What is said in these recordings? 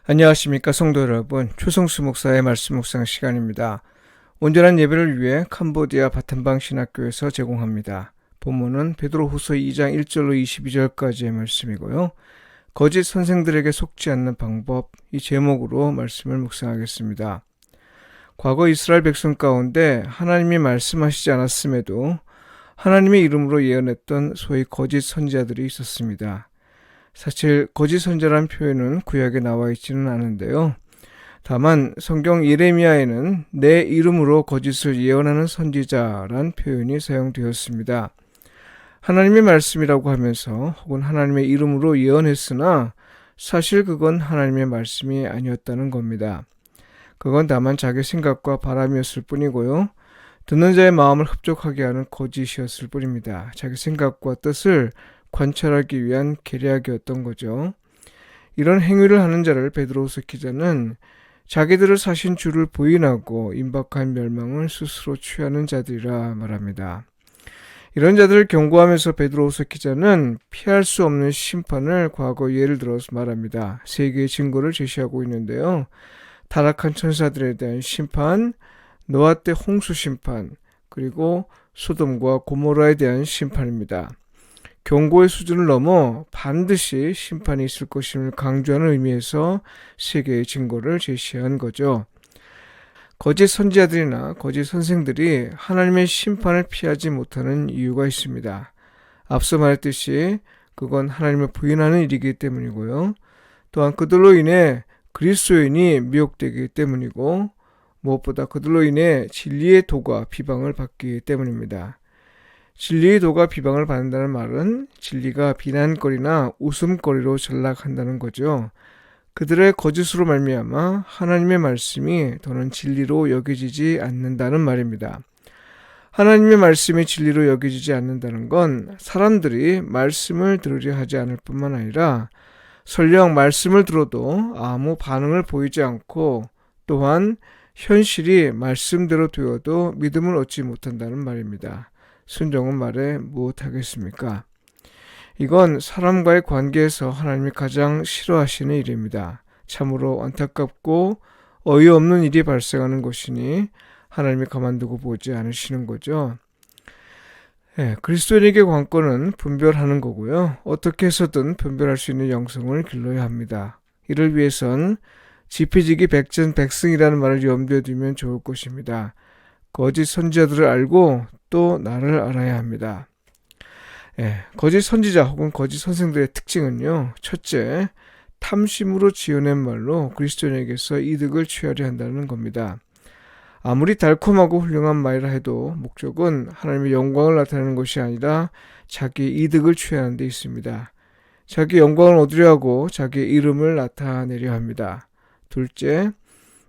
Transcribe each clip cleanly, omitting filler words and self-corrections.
안녕하십니까 성도 여러분, 최성수 목사의 말씀 묵상 시간입니다. 온전한 예배를 위해 캄보디아 바탄방 신학교에서 제공합니다. 본문은 베드로후서 2장 1절로 22절까지의 말씀이고요. 거짓 선생들에게 속지 않는 방법, 이 제목으로 말씀을 묵상하겠습니다. 과거 이스라엘 백성 가운데 하나님이 말씀하시지 않았음에도 하나님의 이름으로 예언했던 소위 거짓 선지자들이 있었습니다. 사실 거짓 선지자란 표현은 구약에 나와 있지는 않은데요. 다만 성경 예레미야에는 내 이름으로 거짓을 예언하는 선지자란 표현이 사용되었습니다. 하나님의 말씀이라고 하면서 혹은 하나님의 이름으로 예언했으나 사실 그건 하나님의 말씀이 아니었다는 겁니다. 그건 다만 자기 생각과 바람이었을 뿐이고요. 듣는 자의 마음을 흡족하게 하는 거짓이었을 뿐입니다. 자기 생각과 뜻을 관찰하기 위한 계략이었던 거죠. 이런 행위를 하는 자를 베드로후서 기자는 자기들을 사신 주를 부인하고 임박한 멸망을 스스로 취하는 자들이라 말합니다. 이런 자들을 경고하면서 베드로후서 기자는 피할 수 없는 심판을 과거 예를 들어서 말합니다. 세 개의 증거를 제시하고 있는데요. 타락한 천사들에 대한 심판, 노아 때 홍수 심판, 그리고 소돔과 고모라에 대한 심판입니다. 경고의 수준을 넘어 반드시 심판이 있을 것임을 강조하는 의미에서 세 개의 증거를 제시한 거죠. 거짓 선지자들이나 거짓 선생들이 하나님의 심판을 피하지 못하는 이유가 있습니다. 앞서 말했듯이 그건 하나님을 부인하는 일이기 때문이고요. 또한 그들로 인해 그리스도인이 미혹되기 때문이고 무엇보다 그들로 인해 진리의 도가 비방을 받기 때문입니다. 진리의 도가 비방을 받는다는 말은 진리가 비난거리나 웃음거리로 전락한다는 거죠. 그들의 거짓으로 말미암아 하나님의 말씀이 더는 진리로 여겨지지 않는다는 말입니다. 하나님의 말씀이 진리로 여겨지지 않는다는 건 사람들이 말씀을 들으려 하지 않을 뿐만 아니라 설령 말씀을 들어도 아무 반응을 보이지 않고 또한 현실이 말씀대로 되어도 믿음을 얻지 못한다는 말입니다. 순종은 말해 무엇하겠습니까? 이건 사람과의 관계에서 하나님이 가장 싫어하시는 일입니다. 참으로 안타깝고 어이없는 일이 발생하는 것이니 하나님이 가만두고 보지 않으시는 거죠. 그리스도인에게 관건은 분별하는 거고요. 어떻게 해서든 분별할 수 있는 영성을 길러야 합니다. 이를 위해선 지피지기 백전백승이라는 말을 염두에 두면 좋을 것입니다. 거짓 선지자들을 알고 또 나를 알아야 합니다. 거짓 선지자 혹은 거짓 선생들의 특징은요. 첫째, 탐심으로 지어낸 말로 그리스도인에게서 이득을 취하려 한다는 겁니다. 아무리 달콤하고 훌륭한 말이라 해도 목적은 하나님의 영광을 나타내는 것이 아니라 자기 이득을 취하는 데 있습니다. 자기 영광을 얻으려 하고 자기의 이름을 나타내려 합니다. 둘째,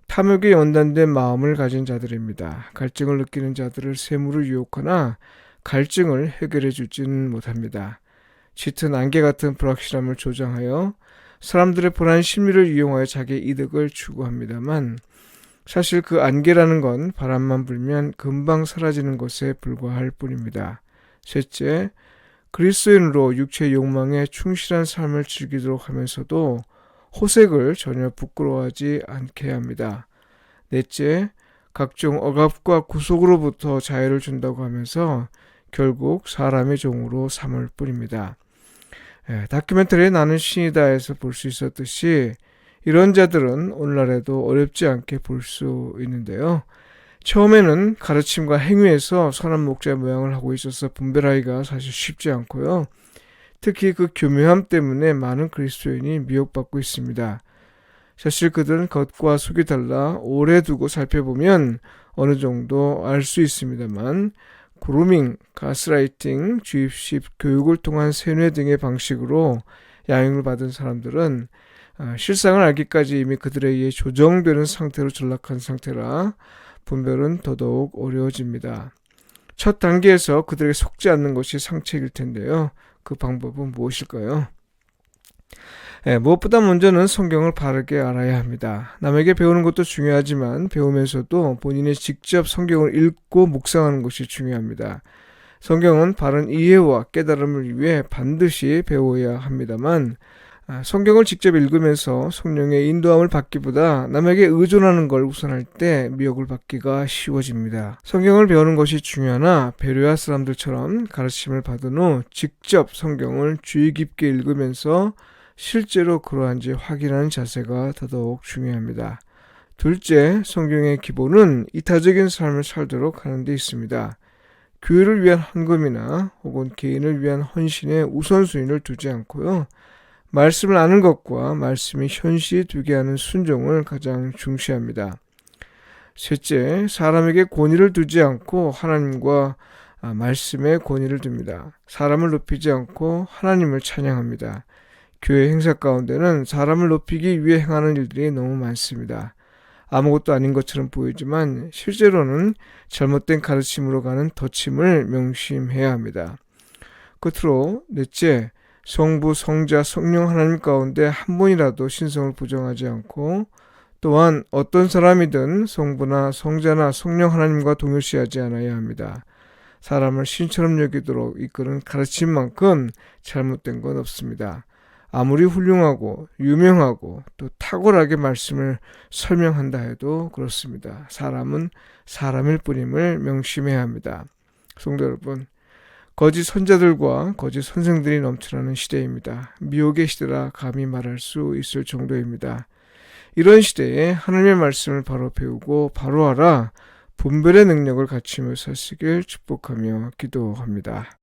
탐욕에 연단된 마음을 가진 자들입니다. 갈증을 느끼는 자들을 셈으로 유혹하나 갈증을 해결해 주지는 못합니다. 짙은 안개 같은 불확실함을 조장하여 사람들의 불안 심리를 이용하여 자기의 이득을 추구합니다만 사실 그 안개라는 건 바람만 불면 금방 사라지는 것에 불과할 뿐입니다. 셋째, 그리스도인으로 육체의 욕망에 충실한 삶을 즐기도록 하면서도 호색을 전혀 부끄러워하지 않게 합니다. 넷째, 각종 억압과 구속으로부터 자유를 준다고 하면서 결국 사람의 종으로 삼을 뿐입니다. 다큐멘터리에 나는 신이다에서 볼 수 있었듯이 이런 자들은 오늘날에도 어렵지 않게 볼 수 있는데요. 처음에는 가르침과 행위에서 선한 목자 모양을 하고 있어서 분별하기가 사실 쉽지 않고요. 특히 그 교묘함 때문에 많은 그리스도인이 미혹받고 있습니다. 사실 그들은 겉과 속이 달라 오래 두고 살펴보면 어느 정도 알 수 있습니다만 그루밍, 가스라이팅, 주입식, 교육을 통한 세뇌 등의 방식으로 양육을 받은 사람들은 실상을 알기까지 이미 그들에 의해 조정되는 상태로 전락한 상태라 분별은 더더욱 어려워집니다. 첫 단계에서 그들에게 속지 않는 것이 상책일 텐데요. 그 방법은 무엇일까요? 무엇보다 먼저는 성경을 바르게 알아야 합니다. 남에게 배우는 것도 중요하지만 배우면서도 본인이 직접 성경을 읽고 묵상하는 것이 중요합니다. 성경은 바른 이해와 깨달음을 위해 반드시 배워야 합니다만 성경을 직접 읽으면서 성령의 인도함을 받기보다 남에게 의존하는 걸 우선할 때 미혹을 받기가 쉬워집니다. 성경을 배우는 것이 중요하나 베레아 사람들처럼 가르침을 받은 후 직접 성경을 주의 깊게 읽으면서 실제로 그러한지 확인하는 자세가 더더욱 중요합니다. 둘째, 성경의 기본은 이타적인 삶을 살도록 하는 데 있습니다. 교회를 위한 헌금이나 혹은 개인을 위한 헌신에 우선순위를 두지 않고요. 말씀을 아는 것과 말씀이 현시에 되게 하는 순종을 가장 중시합니다. 셋째, 사람에게 권위를 두지 않고 하나님과 말씀에 권위를 둡니다. 사람을 높이지 않고 하나님을 찬양합니다. 교회 행사 가운데는 사람을 높이기 위해 행하는 일들이 너무 많습니다. 아무것도 아닌 것처럼 보이지만 실제로는 잘못된 가르침으로 가는 덫임을 명심해야 합니다. 끝으로 넷째, 성부, 성자, 성령 하나님 가운데 한 분이라도 신성을 부정하지 않고 또한 어떤 사람이든 성부나 성자나 성령 하나님과 동일시하지 않아야 합니다. 사람을 신처럼 여기도록 이끄는 가르침만큼 잘못된 건 없습니다. 아무리 훌륭하고 유명하고 또 탁월하게 말씀을 설명한다 해도 그렇습니다. 사람은 사람일 뿐임을 명심해야 합니다. 성도 여러분, 거짓 선자들과 거짓 선생들이 넘쳐나는 시대입니다. 미혹의 시대라 감히 말할 수 있을 정도입니다. 이런 시대에 하나님의 말씀을 바로 배우고 바로 알아 분별의 능력을 갖추며 사시길 축복하며 기도합니다.